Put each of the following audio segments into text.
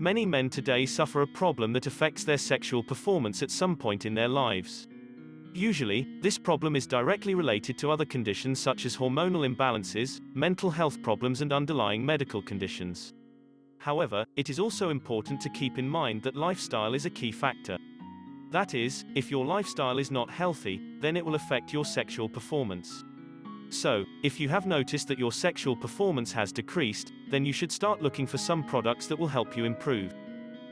Many men today suffer a problem that affects their sexual performance at some point in their lives. Usually, this problem is directly related to other conditions such as hormonal imbalances, mental health problems and underlying medical conditions. However, it is also important to keep in mind that lifestyle is a key factor. That is, if your lifestyle is not healthy, then it will affect your sexual performance. So, if you have noticed that your sexual performance has decreased, then you should start looking for some products that will help you improve.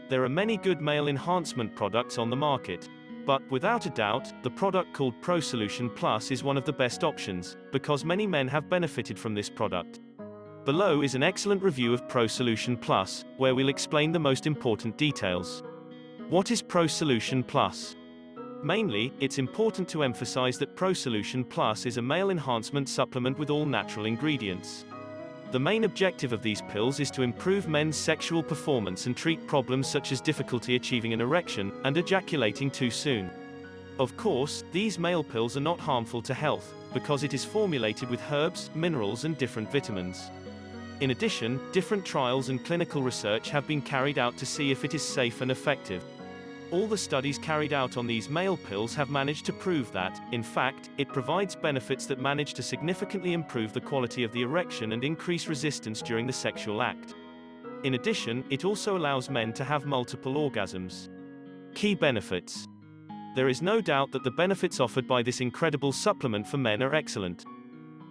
There are many good male enhancement products on the market. But, without a doubt, the product called ProSolution Plus is one of the best options, because many men have benefited from this product. Below is an excellent review of ProSolution Plus, where we'll explain the most important details. What is ProSolution Plus? Mainly, it's important to emphasize that ProSolution Plus is a male enhancement supplement with all natural ingredients. The main objective of these pills is to improve men's sexual performance and treat problems such as difficulty achieving an erection and ejaculating too soon. Of course, these male pills are not harmful to health, because it is formulated with herbs, minerals and different vitamins. In addition, different trials and clinical research have been carried out to see if it is safe and effective. All the studies carried out on these male pills have managed to prove that, in fact, it provides benefits that manage to significantly improve the quality of the erection and increase resistance during the sexual act. In addition, it also allows men to have multiple orgasms. Key benefits. There is no doubt that the benefits offered by this incredible supplement for men are excellent.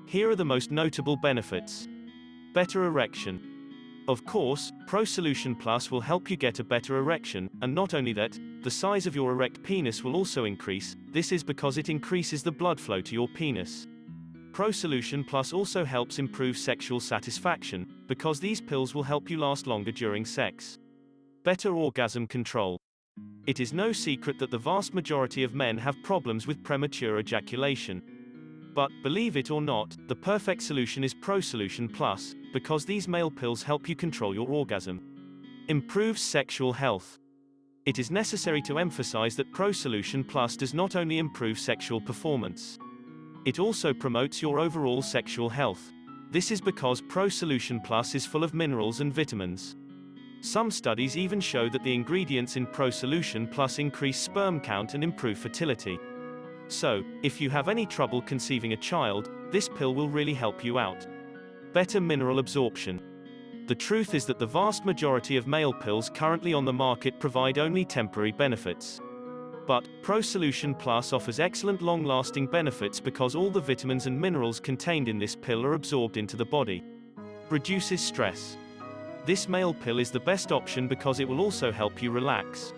Here are the most notable benefits. Better erection. Of course, ProSolution Plus will help you get a better erection, and not only that, the size of your erect penis will also increase. This is because it increases the blood flow to your penis. ProSolution Plus also helps improve sexual satisfaction, because these pills will help you last longer during sex. Better orgasm control. It is no secret that the vast majority of men have problems with premature ejaculation. But, believe it or not, the perfect solution is ProSolution Plus, because these male pills help you control your orgasm. Improves sexual health. It is necessary to emphasize that ProSolution Plus does not only improve sexual performance. It also promotes your overall sexual health. This is because ProSolution Plus is full of minerals and vitamins. Some studies even show that the ingredients in ProSolution Plus increase sperm count and improve fertility. So, if you have any trouble conceiving a child, this pill will really help you out. Better mineral absorption. The truth is that the vast majority of male pills currently on the market provide only temporary benefits. But, ProSolution Plus offers excellent long-lasting benefits because all the vitamins and minerals contained in this pill are absorbed into the body. Reduces stress. This male pill is the best option because it will also help you relax.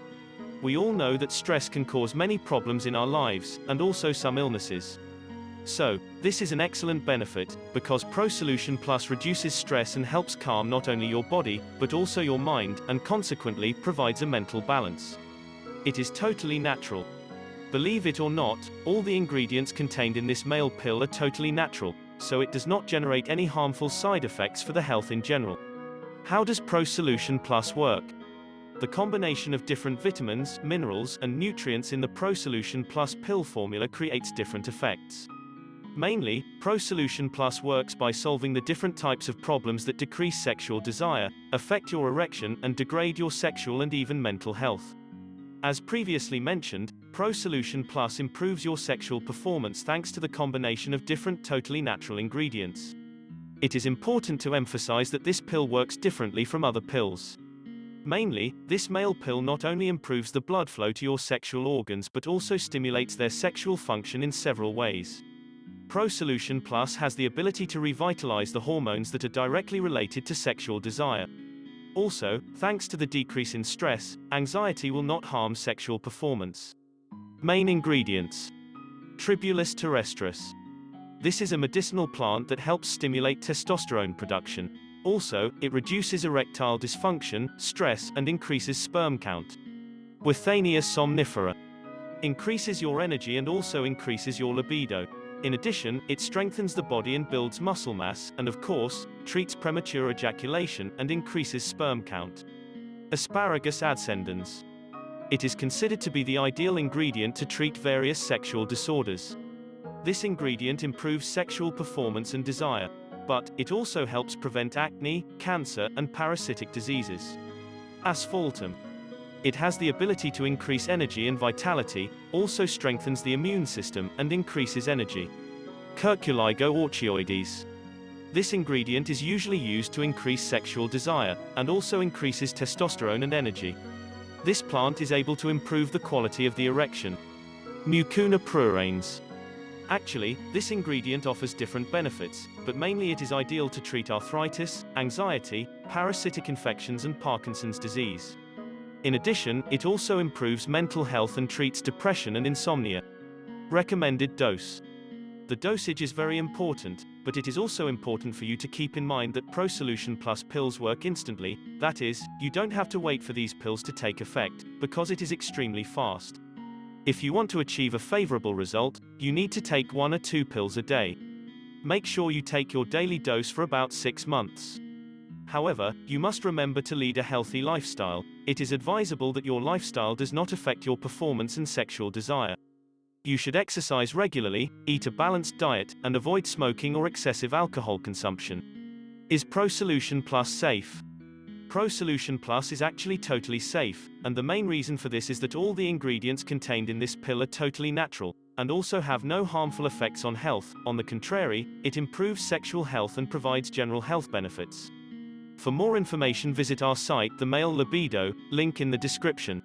We all know that stress can cause many problems in our lives, and also some illnesses. So, this is an excellent benefit, because ProSolution Plus reduces stress and helps calm not only your body, but also your mind, and consequently provides a mental balance. It is totally natural. Believe it or not, all the ingredients contained in this male pill are totally natural, so it does not generate any harmful side effects for the health in general. How does ProSolution Plus work? The combination of different vitamins, minerals, and nutrients in the ProSolution Plus pill formula creates different effects. Mainly, ProSolution Plus works by solving the different types of problems that decrease sexual desire, affect your erection, and degrade your sexual and even mental health. As previously mentioned, ProSolution Plus improves your sexual performance thanks to the combination of different totally natural ingredients. It is important to emphasize that this pill works differently from other pills. Mainly, this male pill not only improves the blood flow to your sexual organs but also stimulates their sexual function in several ways. ProSolution Plus has the ability to revitalize the hormones that are directly related to sexual desire. Also, thanks to the decrease in stress, anxiety will not harm sexual performance. Main ingredients. Tribulus terrestris. This is a medicinal plant that helps stimulate testosterone production. Also, it reduces erectile dysfunction, stress, and increases sperm count. Withania somnifera. Increases your energy and also increases your libido. In addition, it strengthens the body and builds muscle mass, and of course, treats premature ejaculation and increases sperm count. Asparagus Ascendant. It is considered to be the ideal ingredient to treat various sexual disorders. This ingredient improves sexual performance and desire. But, it also helps prevent acne, cancer, and parasitic diseases. Asphaltum. It has the ability to increase energy and vitality, also strengthens the immune system, and increases energy. Curculigoides. This ingredient is usually used to increase sexual desire, and also increases testosterone and energy. This plant is able to improve the quality of the erection. Mucuna Prunes. Actually, this ingredient offers different benefits, but mainly it is ideal to treat arthritis, anxiety, parasitic infections and Parkinson's disease. In addition, it also improves mental health and treats depression and insomnia. Recommended dose. The dosage is very important, but it is also important for you to keep in mind that ProSolution Plus pills work instantly, that is, you don't have to wait for these pills to take effect, because it is extremely fast. If you want to achieve a favorable result, you need to take 1 or 2 pills a day. Make sure you take your daily dose for about 6 months. However, you must remember to lead a healthy lifestyle. It is advisable that your lifestyle does not affect your performance and sexual desire. You should exercise regularly, eat a balanced diet, and avoid smoking or excessive alcohol consumption. Is ProSolution Plus safe? ProSolution Plus is actually totally safe, and the main reason for this is that all the ingredients contained in this pill are totally natural, and also have no harmful effects on health. On the contrary, it improves sexual health and provides general health benefits. For more information visit our site The Male Libido, link in the description.